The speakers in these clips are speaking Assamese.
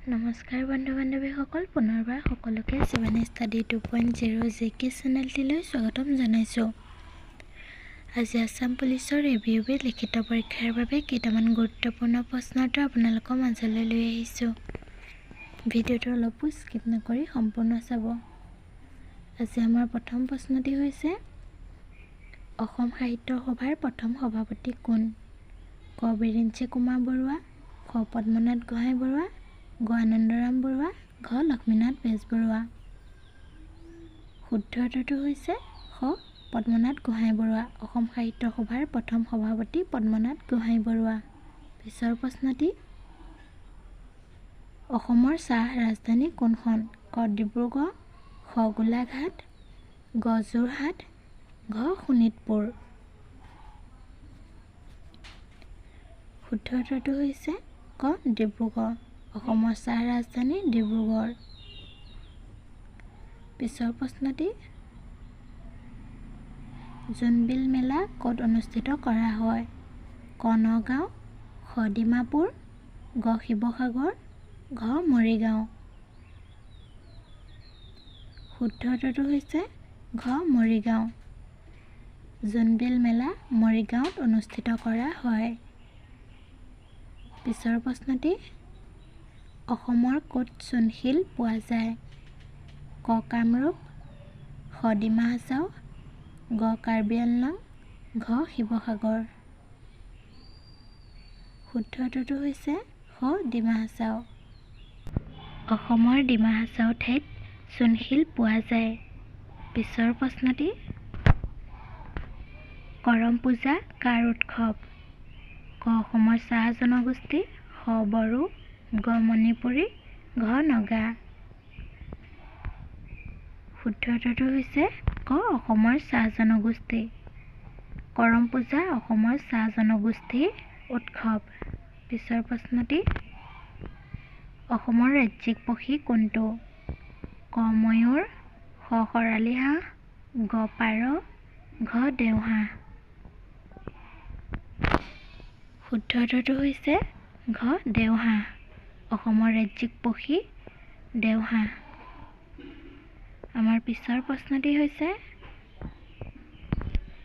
নমস্কাৰ বন্ধু বান্ধৱীসকল, পুনৰবাৰ সকলোকে শিৱানী ষ্টাডি 2.0 JK চেনেলটিলৈ স্বাগতম জনাইছোঁ। আজি আসাম পুলিচৰ ৰিভিউ লিখিত পৰীক্ষাৰ বাবে কেইটামান গুৰুত্বপূৰ্ণ প্ৰশ্ন উত্তৰ আপোনালোকৰ মাজলৈ লৈ আহিছোঁ। ভিডিঅ'টো অলপো স্কিপ নকৰি সম্পূৰ্ণ চাব। আজি আমাৰ প্ৰথম প্ৰশ্নটি হৈছে, অসম সাহিত্য সভাৰ প্ৰথম সভাপতি কোন? ক বিৰিঞ্চি কুমাৰ বৰুৱা, খ পদ্মনাথ গোহাঁই বৰুৱা, গ আনন্দৰাম বৰুৱা, ঘ লক্ষ্মীনাথ বেজবৰুৱা। শুদ্ধ উত্তৰটো হৈছে খ পদ্মনাথ গোহাঁই বৰুৱা। অসম সাহিত্য সভাৰ প্ৰথম সভাপতি পদ্মনাথ গোহাঁই বৰুৱা। পিছৰ প্ৰশ্নটি, অসমৰ চাহ ৰাজধানী কোনখন? ক ডিব্ৰুগড়, খ গোলাঘাট, গ যোৰহাট, ঘ শোণিতপুৰ। শুদ্ধ উত্তৰটো হৈছে ক ডিব্ৰুগড়। অসমৰ চাহ ৰাজধানী ডিব্ৰুগড়। পিছৰ প্ৰশ্নটি, জোনবিল মেলা ক'ত অনুষ্ঠিত কৰা হয়? ক নগাঁও, খ ডিমাপুৰ, গ শিৱসাগৰ, ঘ মৰিগাঁও। শুদ্ধ উত্তৰটো হৈছে ঘ মৰিগাঁও। জোনবিল মেলা মৰিগাঁৱত অনুষ্ঠিত কৰা হয়। পিছৰ প্ৰশ্নটি, অসমৰ ক'ত চূণশিল পোৱা যায়? ক কামৰূপ, খ ডিমা হাছাও, গ কাৰ্বি আংলং, ঘ শিৱসাগৰ। শুদ্ধ উত্তৰটো হৈছে খ ডিমা হাছাও। অসমৰ ডিমা হাছাও ঠাইত চূণশিল পোৱা যায়। পিছৰ প্ৰশ্নটি, কৰম পূজা কাৰ উৎসৱ? ক অসমৰ চাহ জনগোষ্ঠী, খ বড়ো, গ মণিপুৰী, ঘ নগা। শুদ্ধ উত্তৰটো হৈছে ক অসমৰ চাহ জনগোষ্ঠী। কৰম পূজা অসমৰ চাহ জনগোষ্ঠীৰ উৎসৱ। পিছৰ প্ৰশ্নটি, অসমৰ ৰাজ্যিক পক্ষী কোনটো? ক ময়ূৰ, খ শৰালী হাঁহ, গ পাৰ, ঘ দেওহাঁহ। শুদ্ধ উত্তৰটো হৈছে ঘ দেওহাঁহ। অসমৰ ৰাজ্যিক পক্ষী দেওহাঁহ। আমাৰ পিছৰ প্ৰশ্নটি হৈছে,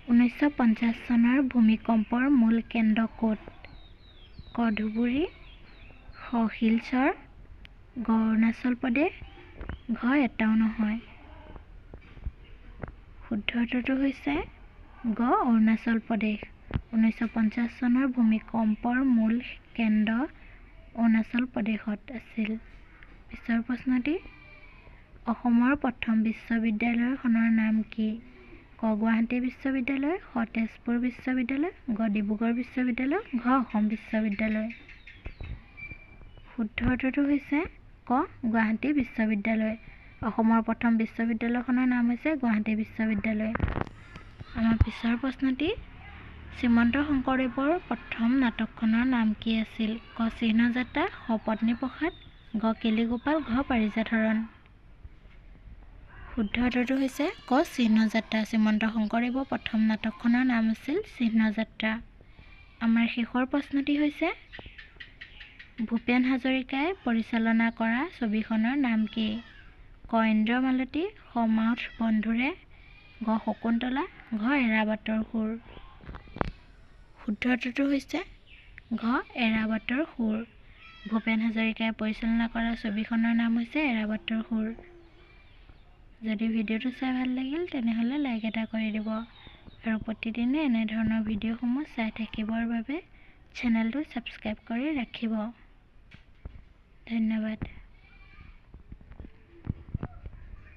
1950 চনৰ ভূমিকম্পৰ মূল কেন্দ্ৰ ক'ত? ক ধুবুৰী, খ শিলচৰ, গ অৰুণাচল প্ৰদেশ, ঘ এটাও নহয়। শুদ্ধ উত্তৰটো হৈছে গ অৰুণাচল প্ৰদেশ। 1950 চনৰ ভূমিকম্পৰ মূল কেন্দ্ৰ অৰুণাচল প্ৰদেশত আছিল। পিছৰ প্ৰশ্নটি, অসমৰ প্ৰথম বিশ্ববিদ্যালয়খনৰ নাম কি? ক গুৱাহাটী বিশ্ববিদ্যালয়, খ তেজপুৰ বিশ্ববিদ্যালয়, গ ডিব্ৰুগড় বিশ্ববিদ্যালয়, ঘ অসম বিশ্ববিদ্যালয়। শুদ্ধ উত্তৰটো হৈছে ক গুৱাহাটী বিশ্ববিদ্যালয়। অসমৰ প্ৰথম বিশ্ববিদ্যালয়খনৰ নাম হৈছে গুৱাহাটী বিশ্ববিদ্যালয়। আমাৰ পিছৰ প্ৰশ্নটি, শ্ৰীমন্ত শংকৰদেৱৰ প্ৰথম নাটকখনৰ নাম কি আছিল? ক চিহ্নযাত্ৰা, খ পত্নীপ্ৰসাদ, গ কেলিগোপাল, ঘ পাৰিজাত হৰণ। শুদ্ধ উত্তৰটো হৈছে ক চিহ্নযাত্ৰা। শ্ৰীমন্ত শংকৰদেৱৰ প্ৰথম নাটকখনৰ নাম আছিল চিহ্নযাত্ৰা। আমাৰ শেষৰ প্ৰশ্নটি হৈছে, ভূপেন হাজৰিকাই পৰিচালনা কৰা ছবিখনৰ নাম কি? ক ইন্দ্ৰমালতী, খ মাউথ বন্ধুৰে, ঘ শকুন্তলা, ঘ এৰাবাটৰ সুৰ। শুদ্ধ উত্তৰটো হৈছে ঘ এৰাবাটৰ সুৰ। ভূপেন হাজৰিকাই পৰিচালনা কৰা ছবিখনৰ নাম হৈছে এৰাবাটৰ সুৰ। যদি ভিডিঅ'টো চাই ভাল লাগিল তেনেহ'লে লাইক এটা কৰি দিব আৰু প্ৰতিদিনে এনেধৰণৰ ভিডিঅ'সমূহ চাই থাকিবৰ বাবে চেনেলটো ছাবস্ক্ৰাইব কৰি ৰাখিব। ধন্যবাদ।